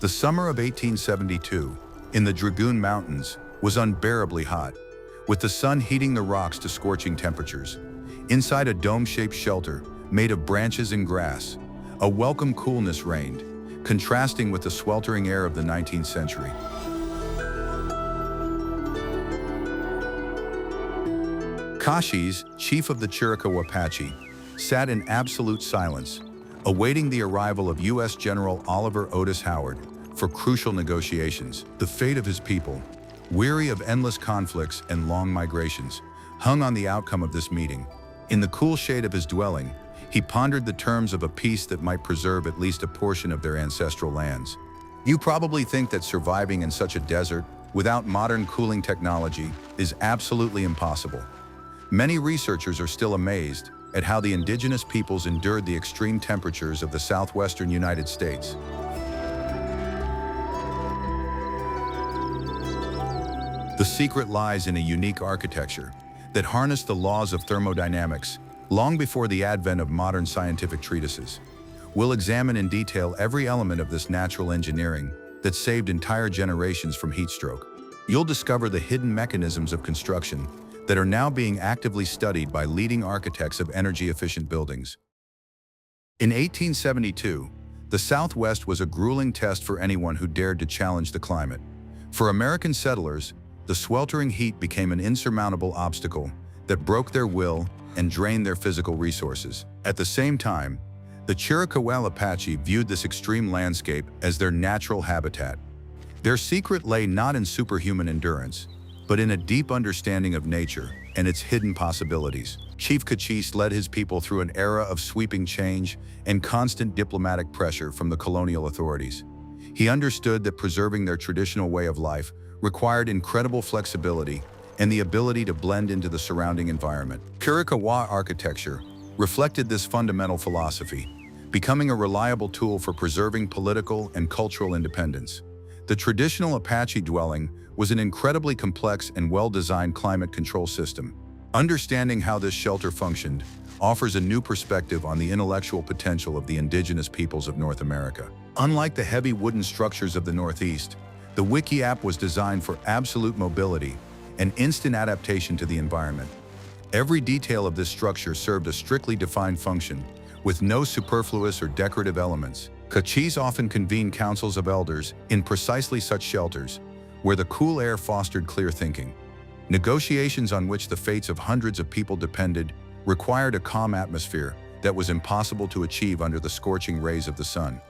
The summer of 1872, in the Dragoon Mountains, was unbearably hot, with the sun heating the rocks to scorching temperatures. Inside a dome-shaped shelter made of branches and grass, a welcome coolness reigned, contrasting with the sweltering air of the 19th century. Cochise, chief of the Chiricahua Apache, sat in absolute silence, awaiting the arrival of U.S. General Oliver Otis Howard for crucial negotiations. The fate of his people, weary of endless conflicts and long migrations, hung on the outcome of this meeting. In the cool shade of his dwelling, he pondered the terms of a peace that might preserve at least a portion of their ancestral lands. You probably think that surviving in such a desert without modern cooling technology is absolutely impossible. Many researchers are still amazed at how the indigenous peoples endured the extreme temperatures of the southwestern United States. The secret lies in a unique architecture that harnessed the laws of thermodynamics long before the advent of modern scientific treatises. We'll examine in detail every element of this natural engineering that saved entire generations from heat stroke. You'll discover the hidden mechanisms of construction that are now being actively studied by leading architects of energy-efficient buildings. In 1872, the Southwest was a grueling test for anyone who dared to challenge the climate. For American settlers, the sweltering heat became an insurmountable obstacle that broke their will and drained their physical resources. At the same time, the Chiricahua Apache viewed this extreme landscape as their natural habitat. Their secret lay not in superhuman endurance, but in a deep understanding of nature and its hidden possibilities. Chief Cochise led his people through an era of sweeping change and constant diplomatic pressure from the colonial authorities. He understood that preserving their traditional way of life required incredible flexibility and the ability to blend into the surrounding environment. Chiricahua architecture reflected this fundamental philosophy, becoming a reliable tool for preserving political and cultural independence. The traditional Apache dwelling was an incredibly complex and well-designed climate control system. Understanding how this shelter functioned offers a new perspective on the intellectual potential of the indigenous peoples of North America. Unlike the heavy wooden structures of the Northeast, the wikiaap was designed for absolute mobility and instant adaptation to the environment. Every detail of this structure served a strictly defined function, with no superfluous or decorative elements. Cochise often convened councils of elders in precisely such shelters, where the cool air fostered clear thinking. Negotiations on which the fates of hundreds of people depended required a calm atmosphere that was impossible to achieve under the scorching rays of the sun.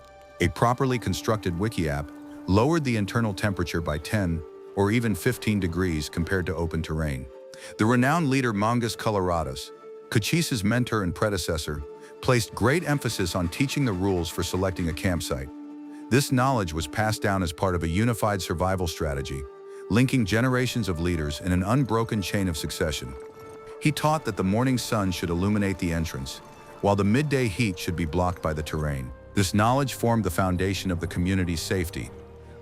A properly constructed wikiaap lowered the internal temperature by 10 or even 15 degrees compared to open terrain. The renowned leader Mongus Colorados, Cochise's mentor and predecessor, placed great emphasis on teaching the rules for selecting a campsite. This knowledge was passed down as part of a unified survival strategy, linking generations of leaders in an unbroken chain of succession. He taught that the morning sun should illuminate the entrance, while the midday heat should be blocked by the terrain. This knowledge formed the foundation of the community's safety,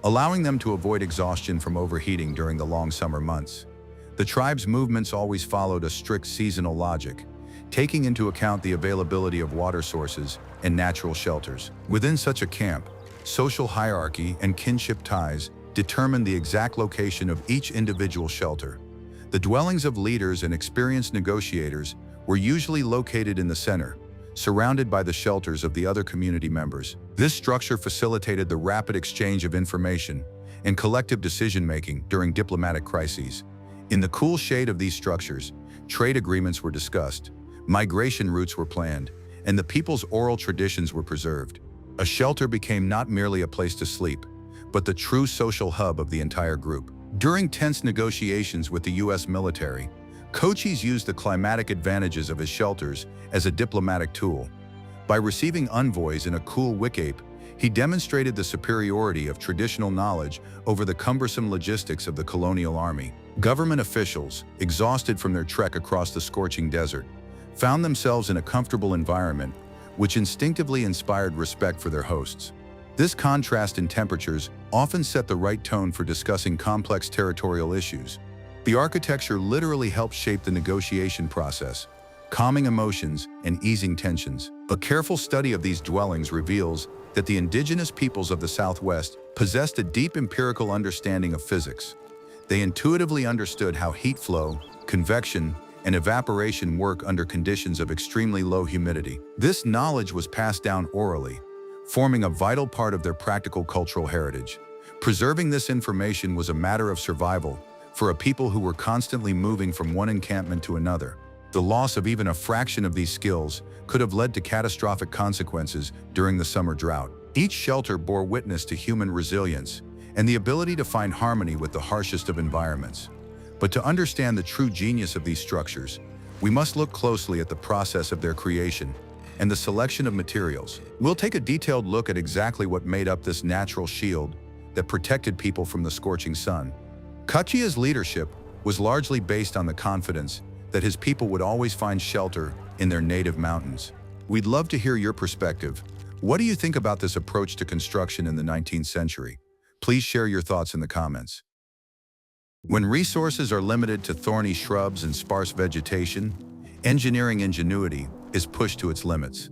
allowing them to avoid exhaustion from overheating during the long summer months. The tribe's movements always followed a strict seasonal logic, taking into account the availability of water sources and natural shelters. Within such a camp, social hierarchy and kinship ties determined the exact location of each individual shelter. The dwellings of leaders and experienced negotiators were usually located in the center, surrounded by the shelters of the other community members. This structure facilitated the rapid exchange of information and collective decision-making during diplomatic crises. In the cool shade of these structures, trade agreements were discussed, migration routes were planned, and the people's oral traditions were preserved. A shelter became not merely a place to sleep, but the true social hub of the entire group. During tense negotiations with the U.S. military, Cochise used the climatic advantages of his shelters as a diplomatic tool. By receiving envoys in a cool wikiaap, he demonstrated the superiority of traditional knowledge over the cumbersome logistics of the colonial army. Government officials, exhausted from their trek across the scorching desert, found themselves in a comfortable environment which instinctively inspired respect for their hosts. This contrast in temperatures often set the right tone for discussing complex territorial issues. The architecture literally helped shape the negotiation process, calming emotions and easing tensions. A careful study of these dwellings reveals that the indigenous peoples of the Southwest possessed a deep empirical understanding of physics. They intuitively understood how heat flow, convection, and evaporation work under conditions of extremely low humidity. This knowledge was passed down orally, forming a vital part of their practical cultural heritage. Preserving this information was a matter of survival for a people who were constantly moving from one encampment to another. The loss of even a fraction of these skills could have led to catastrophic consequences during the summer drought. Each shelter bore witness to human resilience and the ability to find harmony with the harshest of environments. But to understand the true genius of these structures, we must look closely at the process of their creation and the selection of materials. We'll take a detailed look at exactly what made up this natural shield that protected people from the scorching sun. Cochise's leadership was largely based on the confidence that his people would always find shelter in their native mountains. We'd love to hear your perspective. What do you think about this approach to construction in the 19th century? Please share your thoughts in the comments. When resources are limited to thorny shrubs and sparse vegetation, engineering ingenuity is pushed to its limits.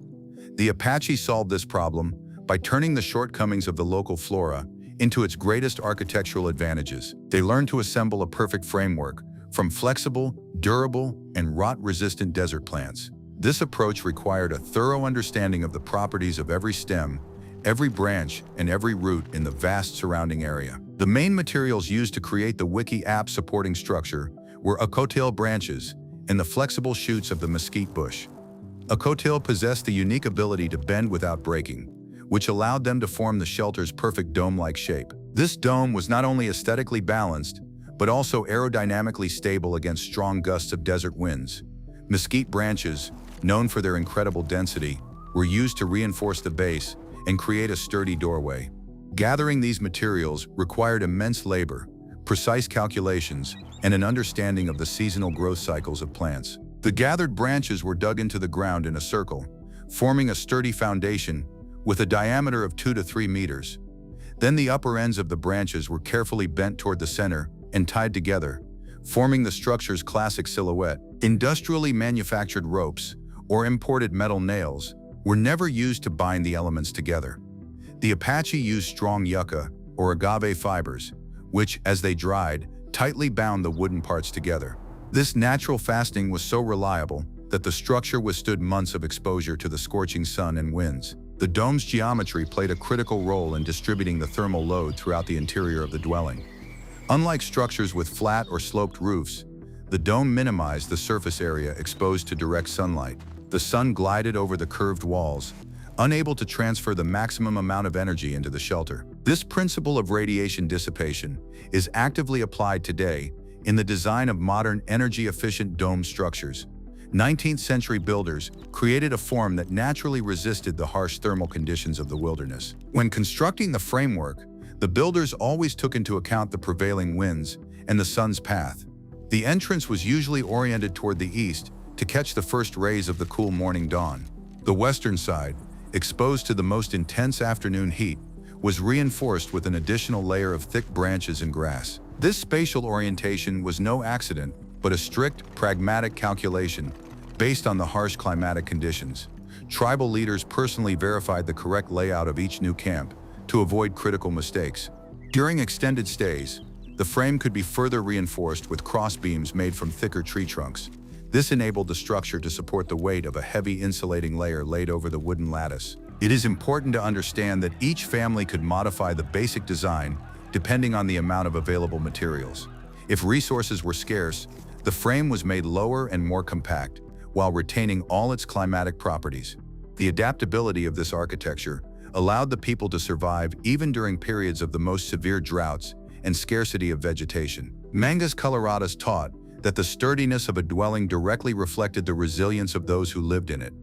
The Apache solved this problem by turning the shortcomings of the local flora into its greatest architectural advantages. They learned to assemble a perfect framework from flexible, durable, and rot-resistant desert plants. This approach required a thorough understanding of the properties of every stem, every branch, and every root in the vast surrounding area. The main materials used to create the wikiaap supporting structure were ocotillo branches and the flexible shoots of the mesquite bush. Ocotillo possessed the unique ability to bend without breaking, which allowed them to form the shelter's perfect dome-like shape. This dome was not only aesthetically balanced, but also aerodynamically stable against strong gusts of desert winds. Mesquite branches, known for their incredible density, were used to reinforce the base and create a sturdy doorway. Gathering these materials required immense labor, precise calculations, and an understanding of the seasonal growth cycles of plants. The gathered branches were dug into the ground in a circle, forming a sturdy foundation with a diameter of 2 to 3 meters. Then the upper ends of the branches were carefully bent toward the center and tied together, forming the structure's classic silhouette. Industrially manufactured ropes, or imported metal nails, were never used to bind the elements together. The Apache used strong yucca, or agave fibers, which, as they dried, tightly bound the wooden parts together. This natural fastening was so reliable that the structure withstood months of exposure to the scorching sun and winds. The dome's geometry played a critical role in distributing the thermal load throughout the interior of the dwelling. Unlike structures with flat or sloped roofs, the dome minimized the surface area exposed to direct sunlight. The sun glided over the curved walls, unable to transfer the maximum amount of energy into the shelter. This principle of radiation dissipation is actively applied today in the design of modern energy-efficient dome structures. 19th century builders created a form that naturally resisted the harsh thermal conditions of the wilderness. When constructing the framework, the builders always took into account the prevailing winds and the sun's path. The entrance was usually oriented toward the east to catch the first rays of the cool morning dawn. The western side, exposed to the most intense afternoon heat, was reinforced with an additional layer of thick branches and grass. This spatial orientation was no accident, but a strict, pragmatic calculation based on the harsh climatic conditions. Tribal leaders personally verified the correct layout of each new camp to avoid critical mistakes. During extended stays, the frame could be further reinforced with crossbeams made from thicker tree trunks. This enabled the structure to support the weight of a heavy insulating layer laid over the wooden lattice. It is important to understand that each family could modify the basic design depending on the amount of available materials. If resources were scarce, the frame was made lower and more compact, while retaining all its climatic properties. The adaptability of this architecture allowed the people to survive even during periods of the most severe droughts and scarcity of vegetation. Mangus Coloratus taught that the sturdiness of a dwelling directly reflected the resilience of those who lived in it.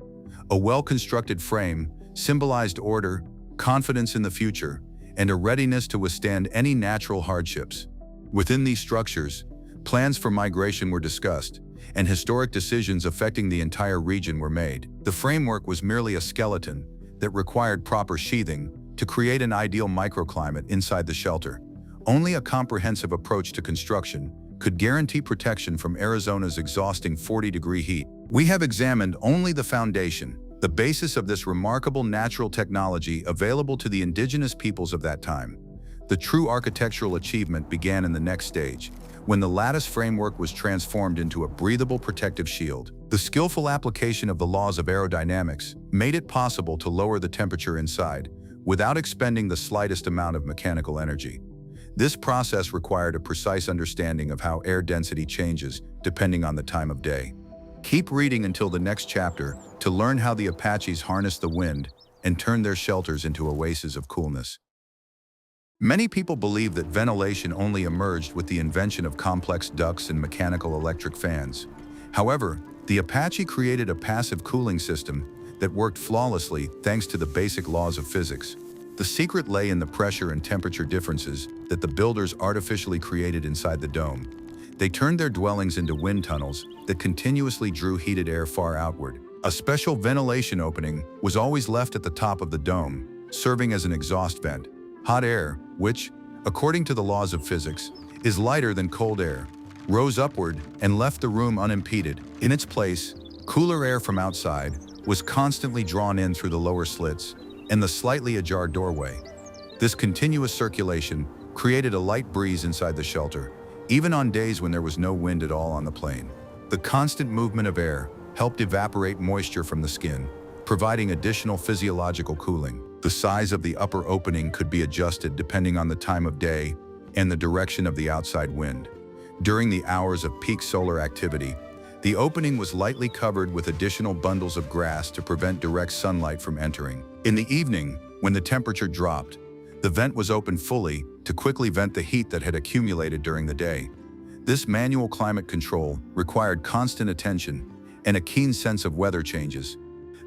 A well-constructed frame symbolized order, confidence in the future, and a readiness to withstand any natural hardships. Within these structures, plans for migration were discussed, and historic decisions affecting the entire region were made. The framework was merely a skeleton that required proper sheathing to create an ideal microclimate inside the shelter. Only a comprehensive approach to construction could guarantee protection from Arizona's exhausting 40-degree heat. We have examined only the foundation, the basis of this remarkable natural technology available to the indigenous peoples of that time. The true architectural achievement began in the next stage, when the lattice framework was transformed into a breathable protective shield. The skillful application of the laws of aerodynamics made it possible to lower the temperature inside without expending the slightest amount of mechanical energy. This process required a precise understanding of how air density changes depending on the time of day. Keep reading until the next chapter to learn how the Apaches harnessed the wind and turned their shelters into oases of coolness. Many people believe that ventilation only emerged with the invention of complex ducts and mechanical electric fans. However, the Apache created a passive cooling system that worked flawlessly thanks to the basic laws of physics. The secret lay in the pressure and temperature differences that the builders artificially created inside the dome. They turned their dwellings into wind tunnels that continuously drew heated air far outward. A special ventilation opening was always left at the top of the dome, serving as an exhaust vent. Hot air, which, according to the laws of physics, is lighter than cold air, rose upward and left the room unimpeded. In its place, cooler air from outside was constantly drawn in through the lower slits and the slightly ajar doorway. This continuous circulation created a light breeze inside the shelter, even on days when there was no wind at all on the plain. The constant movement of air helped evaporate moisture from the skin, providing additional physiological cooling. The size of the upper opening could be adjusted depending on the time of day and the direction of the outside wind. During the hours of peak solar activity, the opening was lightly covered with additional bundles of grass to prevent direct sunlight from entering. In the evening, when the temperature dropped, the vent was opened fully to quickly vent the heat that had accumulated during the day. This manual climate control required constant attention and a keen sense of weather changes.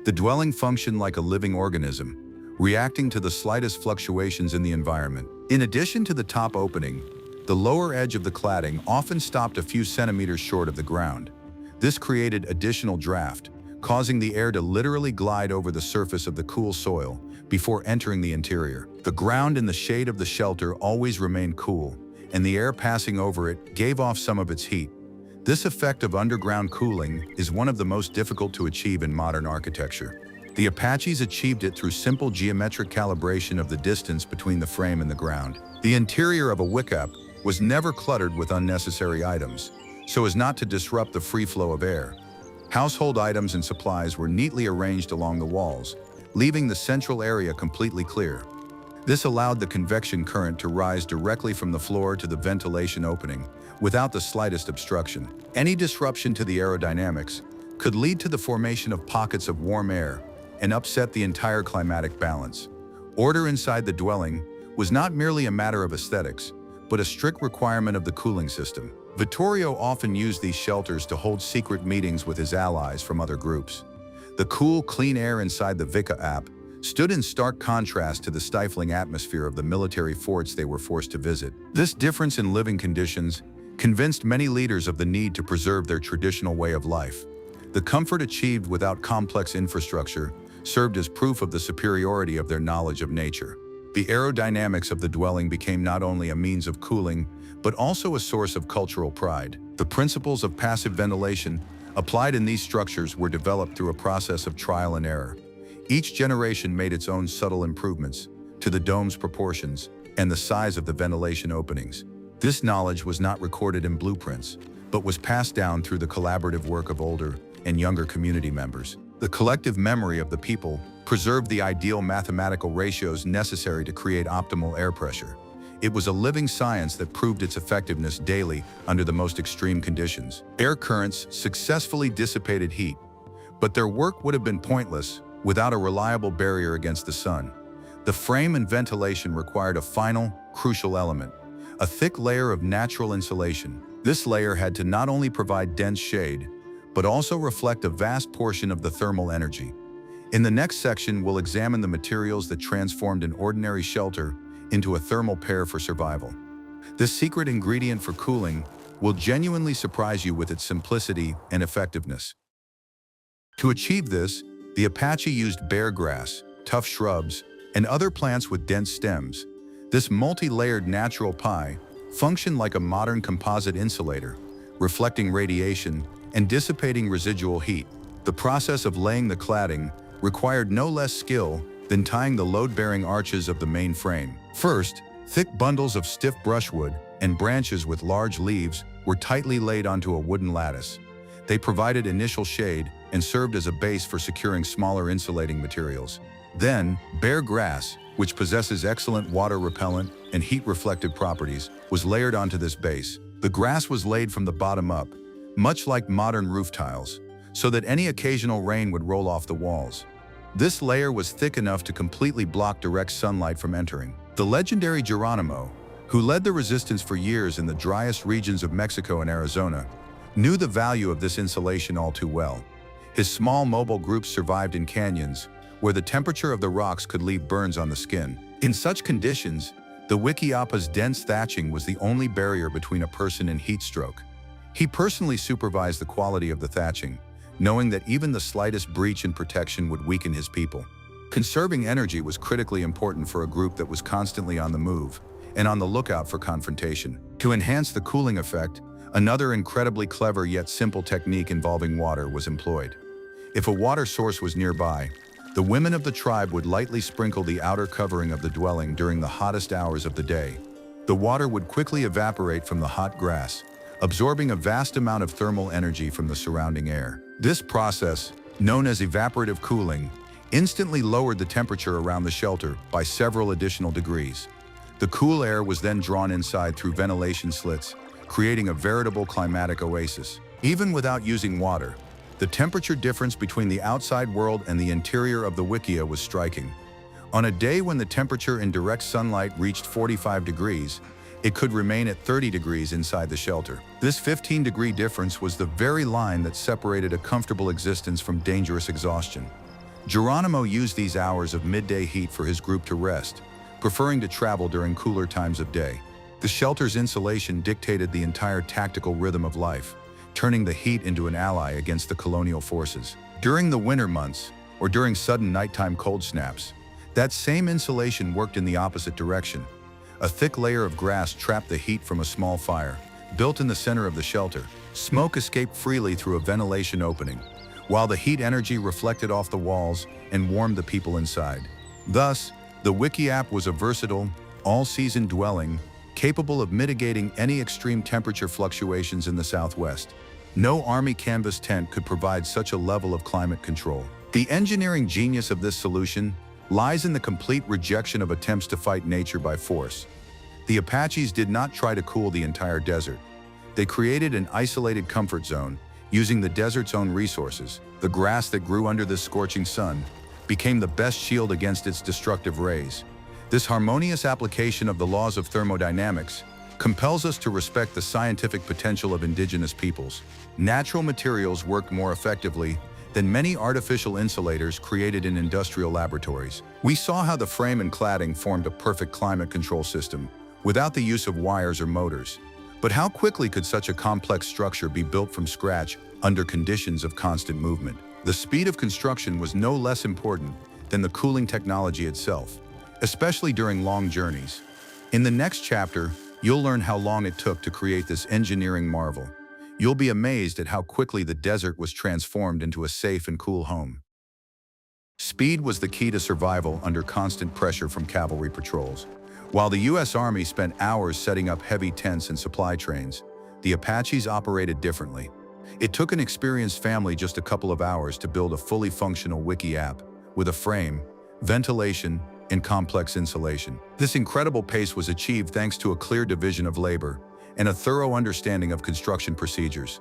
The dwelling functioned like a living organism, reacting to the slightest fluctuations in the environment. In addition to the top opening, the lower edge of the cladding often stopped a few centimeters short of the ground. This created additional draft, causing the air to literally glide over the surface of the cool soil before entering the interior. The ground in the shade of the shelter always remained cool, and the air passing over it gave off some of its heat. This effect of underground cooling is one of the most difficult to achieve in modern architecture. The Apaches achieved it through simple geometric calibration of the distance between the frame and the ground. The interior of a wikiaap was never cluttered with unnecessary items, so as not to disrupt the free flow of air. Household items and supplies were neatly arranged along the walls, leaving the central area completely clear. This allowed the convection current to rise directly from the floor to the ventilation opening without the slightest obstruction. Any disruption to the aerodynamics could lead to the formation of pockets of warm air and upset the entire climatic balance. Order inside the dwelling was not merely a matter of aesthetics, but a strict requirement of the cooling system. Vittorio often used these shelters to hold secret meetings with his allies from other groups. The cool, clean air inside the wikiaap stood in stark contrast to the stifling atmosphere of the military forts they were forced to visit. This difference in living conditions convinced many leaders of the need to preserve their traditional way of life. The comfort achieved without complex infrastructure served as proof of the superiority of their knowledge of nature. The aerodynamics of the dwelling became not only a means of cooling, but also a source of cultural pride. The principles of passive ventilation applied in these structures were developed through a process of trial and error. Each generation made its own subtle improvements to the dome's proportions and the size of the ventilation openings. This knowledge was not recorded in blueprints, but was passed down through the collaborative work of older and younger community members. The collective memory of the people preserved the ideal mathematical ratios necessary to create optimal air pressure. It was a living science that proved its effectiveness daily under the most extreme conditions. Air currents successfully dissipated heat, but their work would have been pointless without a reliable barrier against the sun. The frame and ventilation required a final, crucial element, a thick layer of natural insulation. This layer had to not only provide dense shade, but also reflect a vast portion of the thermal energy. In the next section, we'll examine the materials that transformed an ordinary shelter into a thermal pair for survival. This secret ingredient for cooling will genuinely surprise you with its simplicity and effectiveness. To achieve this, the Apache used bare grass, tough shrubs, and other plants with dense stems. This multi-layered natural pie functioned like a modern composite insulator, reflecting radiation and dissipating residual heat. The process of laying the cladding required no less skill than tying the load-bearing arches of the main frame. First, Thick bundles of stiff brushwood and branches with large leaves were tightly laid onto a wooden lattice. They provided initial shade and served as a base for securing smaller insulating materials. Then, bare grass, which possesses excellent water repellent and heat reflective properties, was layered onto this base. The grass was laid from the bottom up, much like modern roof tiles, so that any occasional rain would roll off the walls. This layer was thick enough to completely block direct sunlight from entering. The legendary Geronimo, who led the resistance for years in the driest regions of Mexico and Arizona, knew the value of this insulation all too well. His small mobile groups survived in canyons, where the temperature of the rocks could leave burns on the skin. In such conditions, the wikiaapa's dense thatching was the only barrier between a person and heat stroke. He personally supervised the quality of the thatching, knowing that even the slightest breach in protection would weaken his people. Conserving energy was critically important for a group that was constantly on the move and on the lookout for confrontation. To enhance the cooling effect, another incredibly clever yet simple technique involving water was employed. If a water source was nearby, the women of the tribe would lightly sprinkle the outer covering of the dwelling during the hottest hours of the day. The water would quickly evaporate from the hot grass, absorbing a vast amount of thermal energy from the surrounding air. This process, known as evaporative cooling, instantly lowered the temperature around the shelter by several additional degrees. The cool air was then drawn inside through ventilation slits, creating a veritable climatic oasis. Even without using water, the temperature difference between the outside world and the interior of the wikia was striking. On a day when the temperature in direct sunlight reached 45 degrees, it could remain at 30 degrees inside the shelter. This 15-degree difference was the very line that separated a comfortable existence from dangerous exhaustion. Geronimo used these hours of midday heat for his group to rest, preferring to travel during cooler times of day. The shelter's insulation dictated the entire tactical rhythm of life, turning the heat into an ally against the colonial forces. During the winter months, or during sudden nighttime cold snaps, that same insulation worked in the opposite direction. A thick layer of grass trapped the heat from a small fire, built in the center of the shelter. Smoke escaped freely through a ventilation opening, while the heat energy reflected off the walls and warmed the people inside. Thus, the wikiaap was a versatile, all-season dwelling, capable of mitigating any extreme temperature fluctuations in the Southwest. No army canvas tent could provide such a level of climate control. The engineering genius of this solution lies in the complete rejection of attempts to fight nature by force. The Apaches did not try to cool the entire desert. They created an isolated comfort zone, using the desert's own resources. The grass that grew under this scorching sun became the best shield against its destructive rays. This harmonious application of the laws of thermodynamics compels us to respect the scientific potential of indigenous peoples. Natural materials worked more effectively than many artificial insulators created in industrial laboratories. We saw how the frame and cladding formed a perfect climate control system without the use of wires or motors. But how quickly could such a complex structure be built from scratch under conditions of constant movement? The speed of construction was no less important than the cooling technology itself, especially during long journeys. In the next chapter, you'll learn how long it took to create this engineering marvel. You'll be amazed at how quickly the desert was transformed into a safe and cool home. Speed was the key to survival under constant pressure from cavalry patrols. While the U.S. Army spent hours setting up heavy tents and supply trains, the Apaches operated differently. It took an experienced family just a couple of hours to build a fully functional wikiaap with a frame, ventilation, and complex insulation. This incredible pace was achieved thanks to a clear division of labor and a thorough understanding of construction procedures.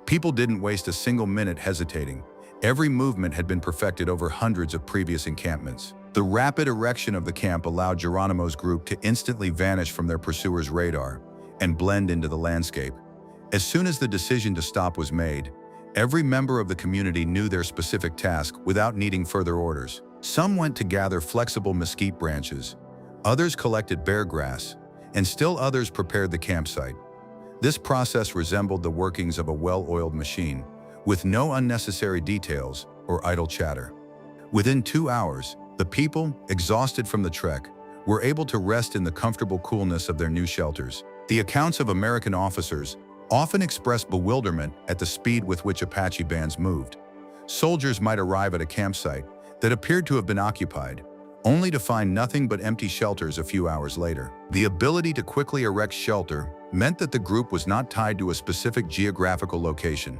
People didn't waste a single minute hesitating. Every movement had been perfected over hundreds of previous encampments. The rapid erection of the camp allowed Geronimo's group to instantly vanish from their pursuers' radar and blend into the landscape. As soon as the decision to stop was made, every member of the community knew their specific task without needing further orders. Some went to gather flexible mesquite branches, others collected bear grass, and still others prepared the campsite. This process resembled the workings of a well-oiled machine, with no unnecessary details or idle chatter. Within 2 hours, the people, exhausted from the trek, were able to rest in the comfortable coolness of their new shelters. The accounts of American officers often expressed bewilderment at the speed with which Apache bands moved. Soldiers might arrive at a campsite that appeared to have been occupied, only to find nothing but empty shelters a few hours later. The ability to quickly erect shelter meant that the group was not tied to a specific geographical location.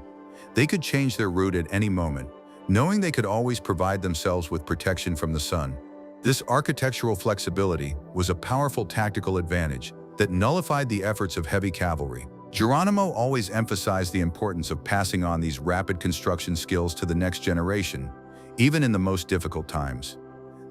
They could change their route at any moment, knowing they could always provide themselves with protection from the sun. This architectural flexibility was a powerful tactical advantage that nullified the efforts of heavy cavalry. Geronimo always emphasized the importance of passing on these rapid construction skills to the next generation, even in the most difficult times.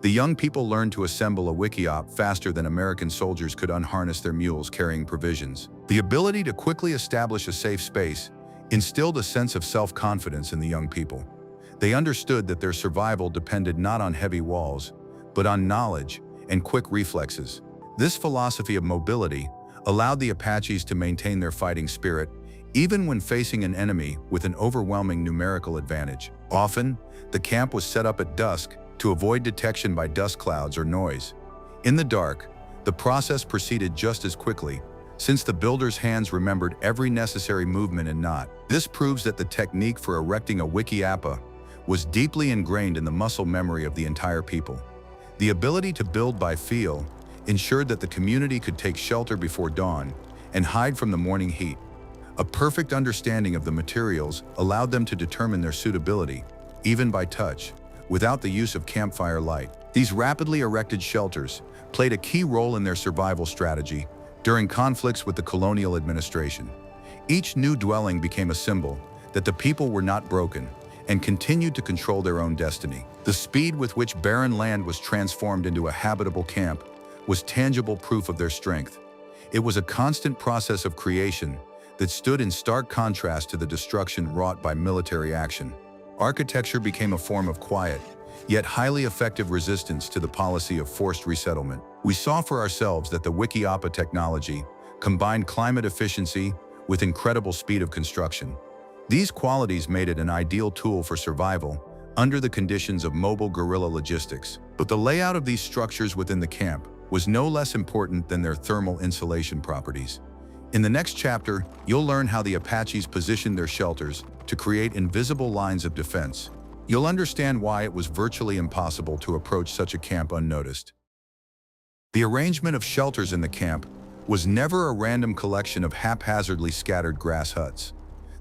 The young people learned to assemble a wikiaap faster than American soldiers could unharness their mules carrying provisions. The ability to quickly establish a safe space instilled a sense of self-confidence in the young people. They understood that their survival depended not on heavy walls, but on knowledge and quick reflexes. This philosophy of mobility allowed the Apaches to maintain their fighting spirit, even when facing an enemy with an overwhelming numerical advantage. Often, the camp was set up at dusk to avoid detection by dust clouds or noise. In the dark, the process proceeded just as quickly, since the builders' hands remembered every necessary movement and knot. This proves that the technique for erecting a wikiaap was deeply ingrained in the muscle memory of the entire people. The ability to build by feel ensured that the community could take shelter before dawn and hide from the morning heat. A perfect understanding of the materials allowed them to determine their suitability, even by touch, without the use of campfire light. These rapidly erected shelters played a key role in their survival strategy during conflicts with the colonial administration. Each new dwelling became a symbol that the people were not broken and continued to control their own destiny. The speed with which barren land was transformed into a habitable camp was tangible proof of their strength. It was a constant process of creation that stood in stark contrast to the destruction wrought by military action. Architecture became a form of quiet, yet highly effective resistance to the policy of forced resettlement. We saw for ourselves that the wikiaap technology combined climate efficiency with incredible speed of construction. These qualities made it an ideal tool for survival under the conditions of mobile guerrilla logistics. But the layout of these structures within the camp was no less important than their thermal insulation properties. In the next chapter, you'll learn how the Apaches positioned their shelters to create invisible lines of defense. You'll understand why it was virtually impossible to approach such a camp unnoticed. The arrangement of shelters in the camp was never a random collection of haphazardly scattered grass huts.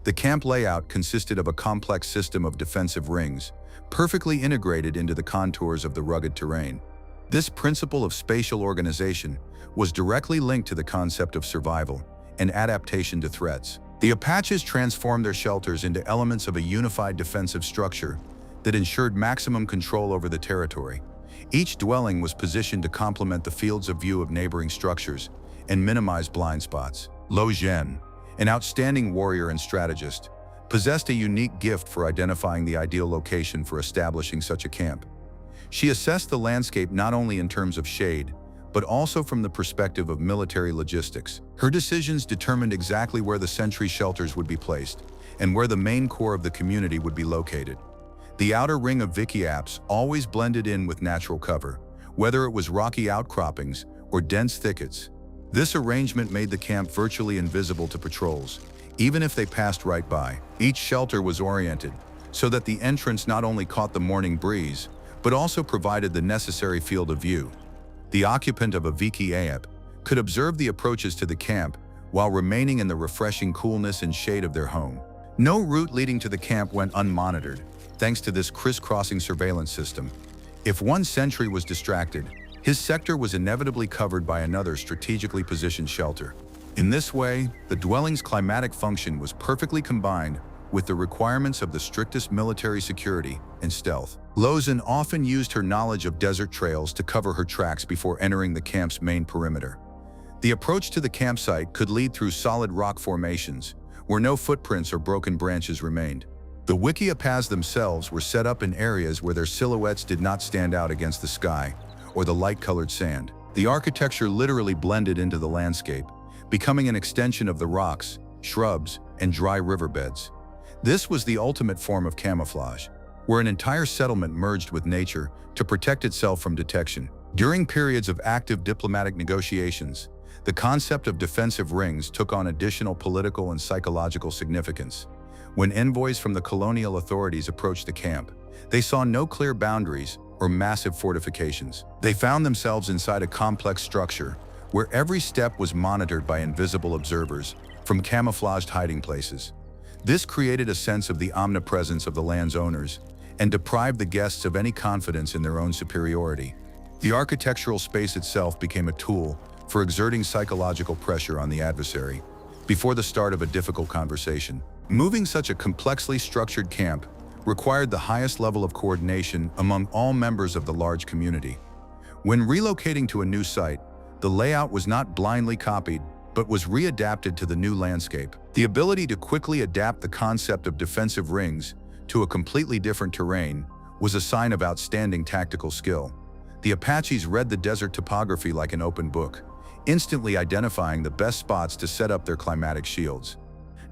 The camp layout consisted of a complex system of defensive rings, perfectly integrated into the contours of the rugged terrain. This principle of spatial organization was directly linked to the concept of survival and adaptation to threats. The Apaches transformed their shelters into elements of a unified defensive structure that ensured maximum control over the territory. Each dwelling was positioned to complement the fields of view of neighboring structures and minimize blind spots. Lo Zhen, an outstanding warrior and strategist, possessed a unique gift for identifying the ideal location for establishing such a camp. She assessed the landscape not only in terms of shade, but also from the perspective of military logistics. Her decisions determined exactly where the sentry shelters would be placed and where the main core of the community would be located. The outer ring of wikiaaps always blended in with natural cover, whether it was rocky outcroppings or dense thickets. This arrangement made the camp virtually invisible to patrols, even if they passed right by. Each shelter was oriented so that the entrance not only caught the morning breeze, but also provided the necessary field of view. The occupant of a wikiaap could observe the approaches to the camp while remaining in the refreshing coolness and shade of their home. No route leading to the camp went unmonitored, thanks to this crisscrossing surveillance system. If one sentry was distracted, his sector was inevitably covered by another strategically positioned shelter. In this way, the dwelling's climatic function was perfectly combined with the requirements of the strictest military security and stealth. Lo Zhen often used her knowledge of desert trails to cover her tracks before entering the camp's main perimeter. The approach to the campsite could lead through solid rock formations, where no footprints or broken branches remained. The wikiaaps themselves were set up in areas where their silhouettes did not stand out against the sky or the light-colored sand. The architecture literally blended into the landscape, becoming an extension of the rocks, shrubs, and dry riverbeds. This was the ultimate form of camouflage, where an entire settlement merged with nature to protect itself from detection. During periods of active diplomatic negotiations, the concept of defensive rings took on additional political and psychological significance. When envoys from the colonial authorities approached the camp, they saw no clear boundaries or or massive fortifications. They found themselves inside a complex structure where every step was monitored by invisible observers from camouflaged hiding places. This created a sense of the omnipresence of the land's owners and deprived the guests of any confidence in their own superiority. The architectural space itself became a tool for exerting psychological pressure on the adversary before the start of a difficult conversation. Moving such a complexly structured camp required the highest level of coordination among all members of the large community. When relocating to a new site, the layout was not blindly copied, but was readapted to the new landscape. The ability to quickly adapt the concept of defensive rings to a completely different terrain was a sign of outstanding tactical skill. The Apaches read the desert topography like an open book, instantly identifying the best spots to set up their climatic shields.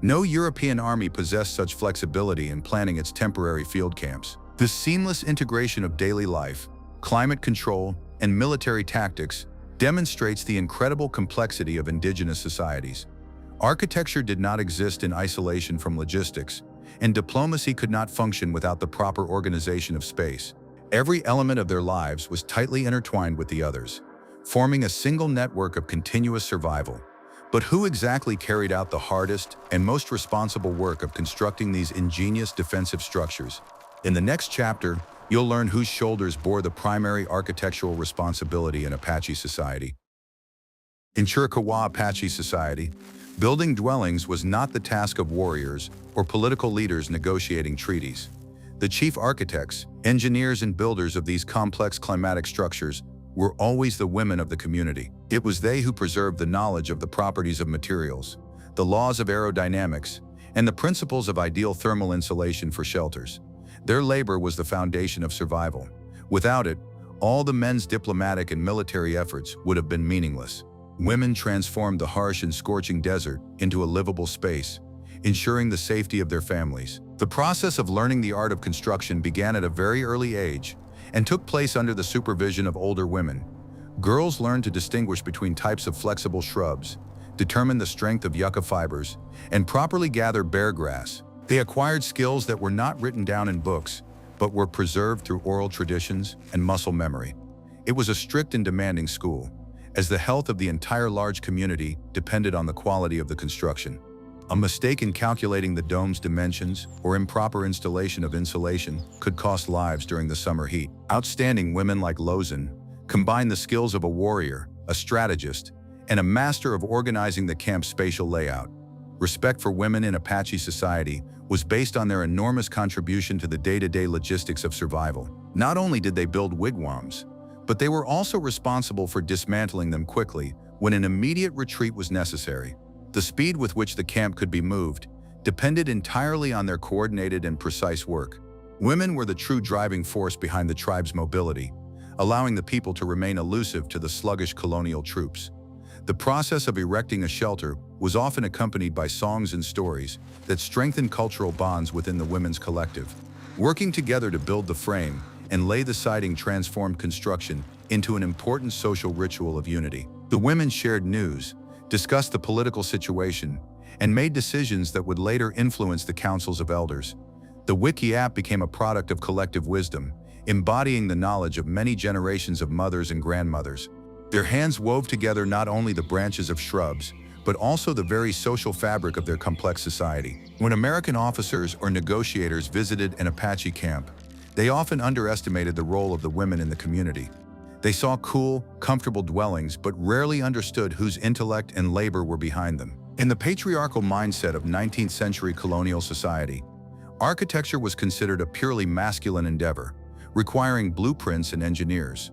No European army possessed such flexibility in planning its temporary field camps. This seamless integration of daily life, climate control, and military tactics demonstrates the incredible complexity of indigenous societies. Architecture did not exist in isolation from logistics, and diplomacy could not function without the proper organization of space. Every element of their lives was tightly intertwined with the others, forming a single network of continuous survival. But who exactly carried out the hardest and most responsible work of constructing these ingenious defensive structures? In the next chapter, you'll learn whose shoulders bore the primary architectural responsibility in Apache society. In Chiricahua Apache society, building dwellings was not the task of warriors or political leaders negotiating treaties. The chief architects, engineers, and builders of these complex climatic structures were always the women of the community. It was they who preserved the knowledge of the properties of materials, the laws of aerodynamics, and the principles of ideal thermal insulation for shelters. Their labor was the foundation of survival. Without it, all the men's diplomatic and military efforts would have been meaningless. Women transformed the harsh and scorching desert into a livable space, ensuring the safety of their families. The process of learning the art of construction began at a very early age and took place under the supervision of older women. Girls learned to distinguish between types of flexible shrubs, determine the strength of yucca fibers, and properly gather bear grass. They acquired skills that were not written down in books, but were preserved through oral traditions and muscle memory. It was a strict and demanding school, as the health of the entire large community depended on the quality of the construction. A mistake in calculating the dome's dimensions or improper installation of insulation could cost lives during the summer heat. Outstanding women like Lozin combined the skills of a warrior, a strategist, and a master of organizing the camp's spatial layout. Respect for women in Apache society was based on their enormous contribution to the day-to-day logistics of survival. Not only did they build wigwams, but they were also responsible for dismantling them quickly when an immediate retreat was necessary. The speed with which the camp could be moved depended entirely on their coordinated and precise work. Women were the true driving force behind the tribe's mobility, allowing the people to remain elusive to the sluggish colonial troops. The process of erecting a shelter was often accompanied by songs and stories that strengthened cultural bonds within the women's collective. Working together to build the frame and lay the siding transformed construction into an important social ritual of unity. The women shared news, discussed the political situation, and made decisions that would later influence the councils of elders. The wikiaap became a product of collective wisdom, embodying the knowledge of many generations of mothers and grandmothers. Their hands wove together not only the branches of shrubs, but also the very social fabric of their complex society. When American officers or negotiators visited an Apache camp, they often underestimated the role of the women in the community. They saw cool, comfortable dwellings, but rarely understood whose intellect and labor were behind them. In the patriarchal mindset of 19th century colonial society, architecture was considered a purely masculine endeavor, requiring blueprints and engineers.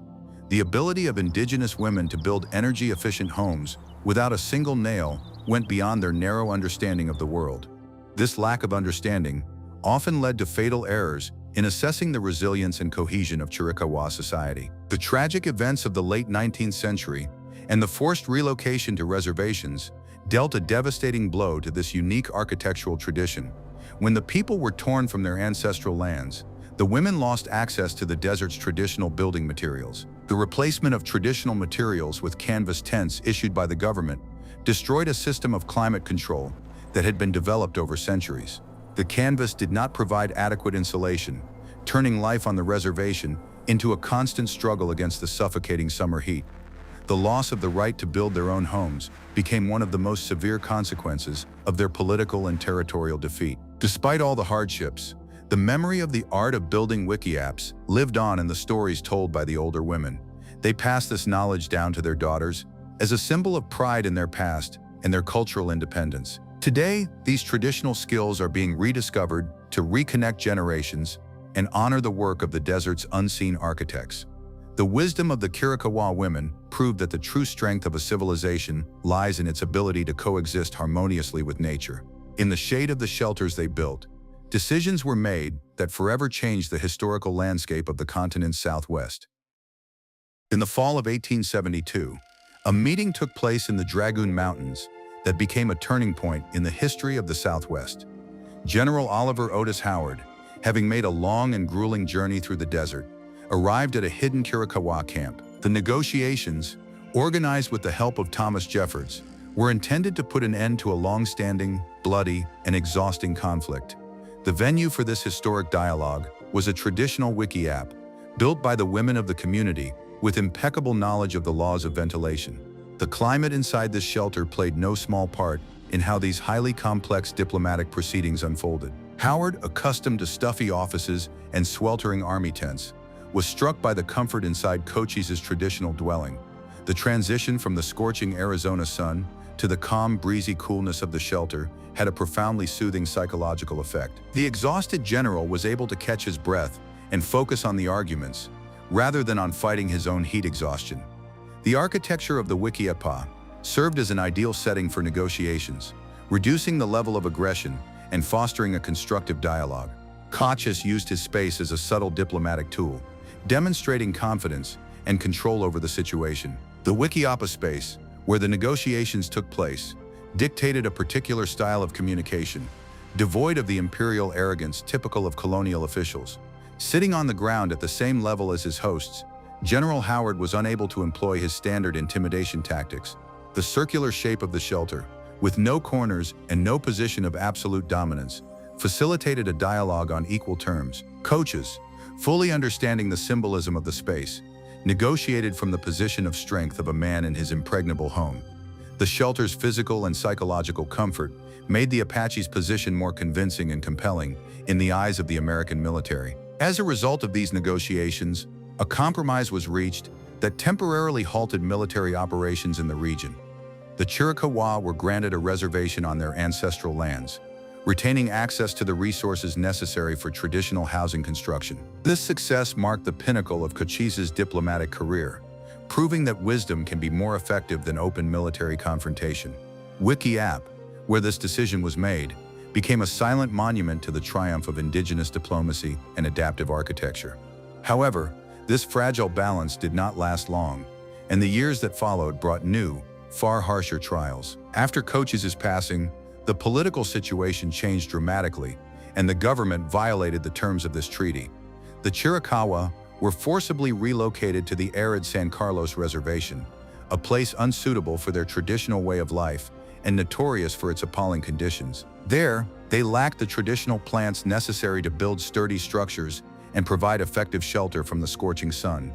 The ability of indigenous women to build energy-efficient homes without a single nail went beyond their narrow understanding of the world. This lack of understanding often led to fatal errors in assessing the resilience and cohesion of Chiricahua society. The tragic events of the late 19th century and the forced relocation to reservations dealt a devastating blow to this unique architectural tradition. When the people were torn from their ancestral lands, the women lost access to the desert's traditional building materials. The replacement of traditional materials with canvas tents issued by the government destroyed a system of climate control that had been developed over centuries. The canvas did not provide adequate insulation, turning life on the reservation into a constant struggle against the suffocating summer heat. The loss of the right to build their own homes became one of the most severe consequences of their political and territorial defeat. Despite all the hardships, the memory of the art of building wikiapps lived on in the stories told by the older women. They passed this knowledge down to their daughters as a symbol of pride in their past and their cultural independence. Today, these traditional skills are being rediscovered to reconnect generations and honor the work of the desert's unseen architects. The wisdom of the Chiricahua women proved that the true strength of a civilization lies in its ability to coexist harmoniously with nature. In the shade of the shelters they built, decisions were made that forever changed the historical landscape of the continent's southwest. In the fall of 1872, a meeting took place in the Dragoon Mountains that became a turning point in the history of the Southwest. General Oliver Otis Howard, having made a long and grueling journey through the desert, arrived at a hidden Chiricahua camp. The negotiations, organized with the help of Thomas Jeffords, were intended to put an end to a long-standing, bloody, and exhausting conflict. The venue for this historic dialogue was a traditional wikiaap, built by the women of the community with impeccable knowledge of the laws of ventilation. The climate inside this shelter played no small part in how these highly complex diplomatic proceedings unfolded. Howard, accustomed to stuffy offices and sweltering army tents, was struck by the comfort inside Cochise's traditional dwelling. The transition from the scorching Arizona sun to the calm, breezy coolness of the shelter had a profoundly soothing psychological effect. The exhausted general was able to catch his breath and focus on the arguments, rather than on fighting his own heat exhaustion. The architecture of the wikiaap served as an ideal setting for negotiations, reducing the level of aggression and fostering a constructive dialogue. Cochise used his space as a subtle diplomatic tool, demonstrating confidence and control over the situation. The wikiaap space, where the negotiations took place, dictated a particular style of communication, devoid of the imperial arrogance typical of colonial officials. Sitting on the ground at the same level as his hosts, General Howard was unable to employ his standard intimidation tactics. The circular shape of the shelter, with no corners and no position of absolute dominance, facilitated a dialogue on equal terms. Cochise, fully understanding the symbolism of the space, negotiated from the position of strength of a man in his impregnable home. The shelter's physical and psychological comfort made the Apache's position more convincing and compelling in the eyes of the American military. As a result of these negotiations, a compromise was reached that temporarily halted military operations in the region. The Chiricahua were granted a reservation on their ancestral lands, retaining access to the resources necessary for traditional housing construction. This success marked the pinnacle of Cochise's diplomatic career, proving that wisdom can be more effective than open military confrontation. Wikiaap, where this decision was made, became a silent monument to the triumph of indigenous diplomacy and adaptive architecture. However, this fragile balance did not last long, and the years that followed brought new, far harsher trials. After Cochise's passing, the political situation changed dramatically, and the government violated the terms of this treaty. The Chiricahua were forcibly relocated to the arid San Carlos Reservation, a place unsuitable for their traditional way of life and notorious for its appalling conditions. There, they lacked the traditional plants necessary to build sturdy structures and provide effective shelter from the scorching sun.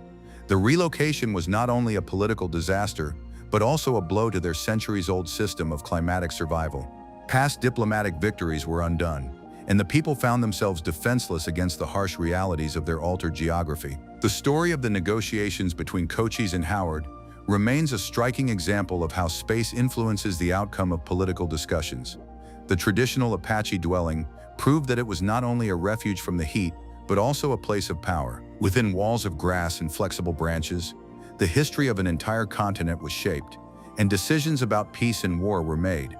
The relocation was not only a political disaster, but also a blow to their centuries-old system of climatic survival. Past diplomatic victories were undone, and the people found themselves defenseless against the harsh realities of their altered geography. The story of the negotiations between Cochise and Howard remains a striking example of how space influences the outcome of political discussions. The traditional Apache dwelling proved that it was not only a refuge from the heat, but also a place of power. Within walls of grass and flexible branches, the history of an entire continent was shaped, and decisions about peace and war were made.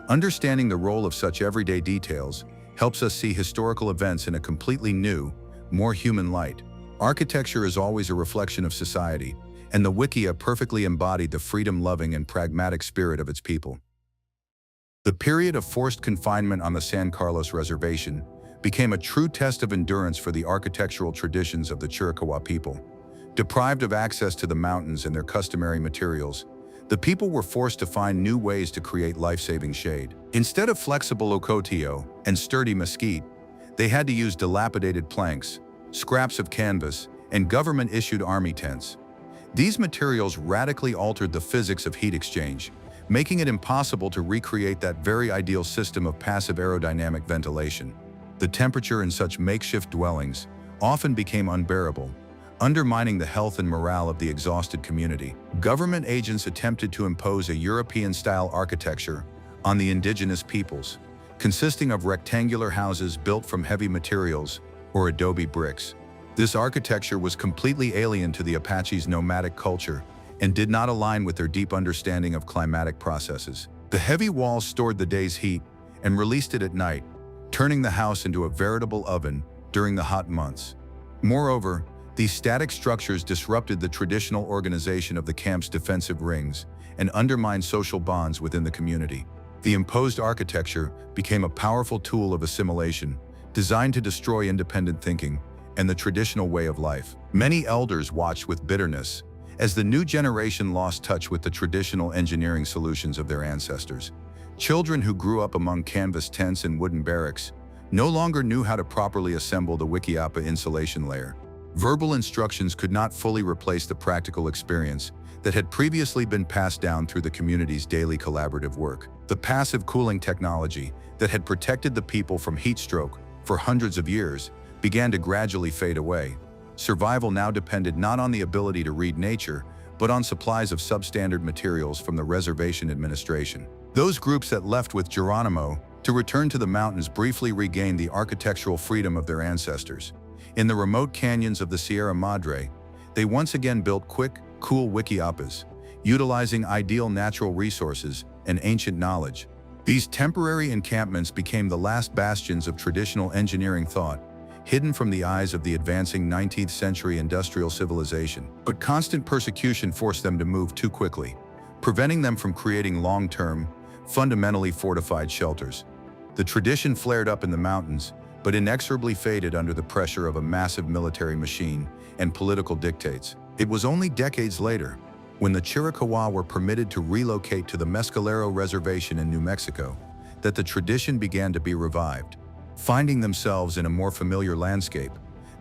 Understanding the role of such everyday details helps us see historical events in a completely new, more human light. Architecture is always a reflection of society, and the wikia perfectly embodied the freedom-loving and pragmatic spirit of its people. The period of forced confinement on the San Carlos Reservation became a true test of endurance for the architectural traditions of the Chiricahua people. Deprived of access to the mountains and their customary materials, the people were forced to find new ways to create life-saving shade. Instead of flexible ocotillo and sturdy mesquite, they had to use dilapidated planks, scraps of canvas, and government-issued army tents. These materials radically altered the physics of heat exchange, making it impossible to recreate that very ideal system of passive aerodynamic ventilation. The temperature in such makeshift dwellings often became unbearable, undermining the health and morale of the exhausted community. Government agents attempted to impose a European-style architecture on the indigenous peoples, consisting of rectangular houses built from heavy materials or adobe bricks. This architecture was completely alien to the Apache's nomadic culture and did not align with their deep understanding of climatic processes. The heavy walls stored the day's heat and released it at night, turning the house into a veritable oven during the hot months. Moreover, these static structures disrupted the traditional organization of the camp's defensive rings and undermined social bonds within the community. The imposed architecture became a powerful tool of assimilation, designed to destroy independent thinking and the traditional way of life. Many elders watched with bitterness as the new generation lost touch with the traditional engineering solutions of their ancestors. Children who grew up among canvas tents and wooden barracks no longer knew how to properly assemble the wikiaap insulation layer. Verbal instructions could not fully replace the practical experience that had previously been passed down through the community's daily collaborative work. The passive cooling technology that had protected the people from heat stroke for hundreds of years began to gradually fade away. Survival now depended not on the ability to read nature, but on supplies of substandard materials from the reservation administration. Those groups that left with Geronimo to return to the mountains briefly regained the architectural freedom of their ancestors. In the remote canyons of the Sierra Madre, they once again built quick, cool wikiaapas, utilizing ideal natural resources and ancient knowledge. These temporary encampments became the last bastions of traditional engineering thought, hidden from the eyes of the advancing 19th century industrial civilization. But constant persecution forced them to move too quickly, preventing them from creating long-term, fundamentally fortified shelters. The tradition flared up in the mountains, but inexorably faded under the pressure of a massive military machine and political dictates. It was only decades later, when the Chiricahua were permitted to relocate to the Mescalero Reservation in New Mexico, that the tradition began to be revived. Finding themselves in a more familiar landscape,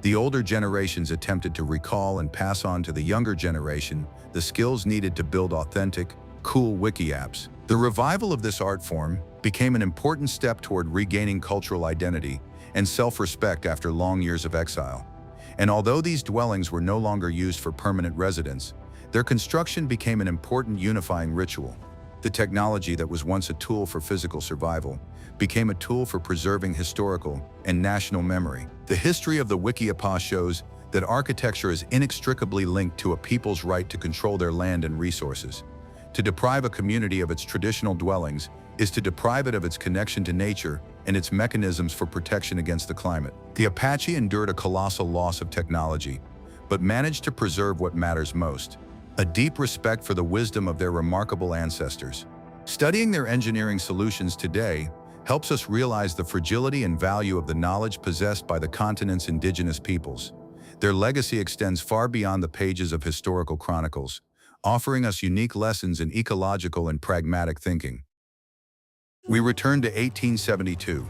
the older generations attempted to recall and pass on to the younger generation the skills needed to build authentic, cool wikiaaps. The revival of this art form became an important step toward regaining cultural identity and self-respect after long years of exile. And although these dwellings were no longer used for permanent residence, their construction became an important unifying ritual. The technology that was once a tool for physical survival became a tool for preserving historical and national memory. The history of the wikiaap shows that architecture is inextricably linked to a people's right to control their land and resources. To deprive a community of its traditional dwellings is to deprive it of its connection to nature and its mechanisms for protection against the climate. The Apache endured a colossal loss of technology, but managed to preserve what matters most: a deep respect for the wisdom of their remarkable ancestors. Studying their engineering solutions today helps us realize the fragility and value of the knowledge possessed by the continent's indigenous peoples. Their legacy extends far beyond the pages of historical chronicles, offering us unique lessons in ecological and pragmatic thinking. We return to 1872,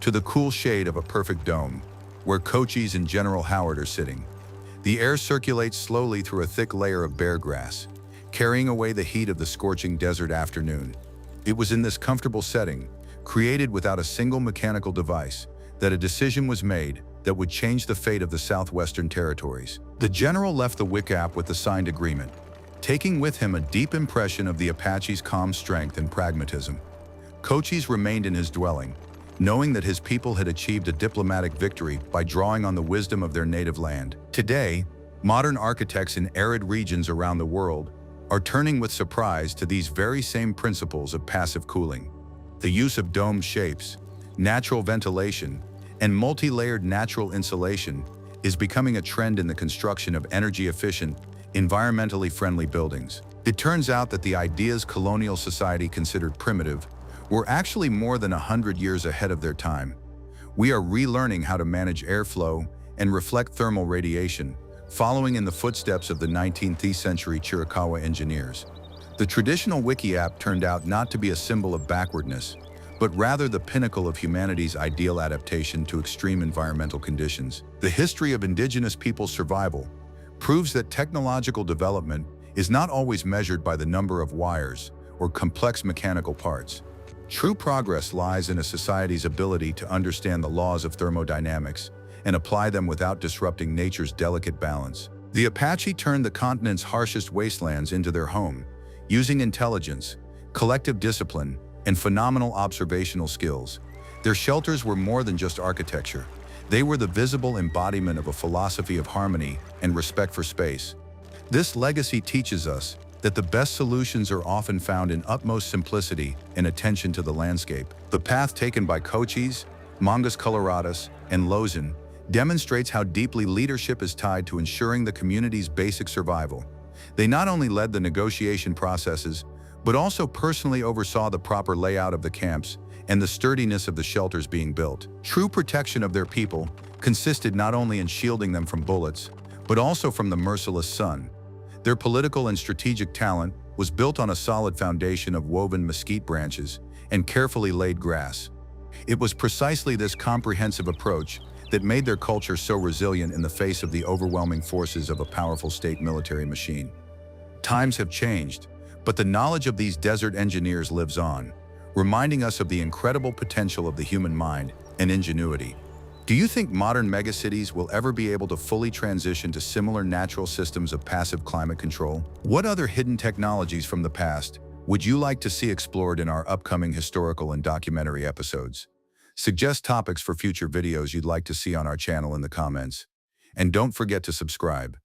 to the cool shade of a perfect dome, where Cochise and General Howard are sitting. The air circulates slowly through a thick layer of bare grass, carrying away the heat of the scorching desert afternoon. It was in this comfortable setting, created without a single mechanical device, that a decision was made that would change the fate of the Southwestern Territories. The general left the wikiaap with the signed agreement, taking with him a deep impression of the Apache's calm strength and pragmatism. Cochise remained in his dwelling, knowing that his people had achieved a diplomatic victory by drawing on the wisdom of their native land. Today, modern architects in arid regions around the world are turning with surprise to these very same principles of passive cooling. The use of domed shapes, natural ventilation, and multi-layered natural insulation is becoming a trend in the construction of energy-efficient, environmentally friendly buildings. It turns out that the ideas colonial society considered primitive were actually more than 100 years ahead of their time. We are relearning how to manage airflow and reflect thermal radiation, following in the footsteps of the 19th century Chiricahua engineers. The traditional wikiaap turned out not to be a symbol of backwardness, but rather the pinnacle of humanity's ideal adaptation to extreme environmental conditions. The history of indigenous people's survival proves that technological development is not always measured by the number of wires or complex mechanical parts. True progress lies in a society's ability to understand the laws of thermodynamics and apply them without disrupting nature's delicate balance. The Apache turned the continent's harshest wastelands into their home, using intelligence, collective discipline, and phenomenal observational skills. Their shelters were more than just architecture. They were the visible embodiment of a philosophy of harmony and respect for space. This legacy teaches us that the best solutions are often found in utmost simplicity and attention to the landscape. The path taken by Cochise, Mongus Coloratus, and Lozin demonstrates how deeply leadership is tied to ensuring the community's basic survival. They not only led the negotiation processes, but also personally oversaw the proper layout of the camps and the sturdiness of the shelters being built. True protection of their people consisted not only in shielding them from bullets, but also from the merciless sun. Their political and strategic talent was built on a solid foundation of woven mesquite branches and carefully laid grass. It was precisely this comprehensive approach that made their culture so resilient in the face of the overwhelming forces of a powerful state military machine. Times have changed, but the knowledge of these desert engineers lives on, reminding us of the incredible potential of the human mind and ingenuity. Do you think modern megacities will ever be able to fully transition to similar natural systems of passive climate control? What other hidden technologies from the past would you like to see explored in our upcoming historical and documentary episodes? Suggest topics for future videos you'd like to see on our channel in the comments. And don't forget to subscribe.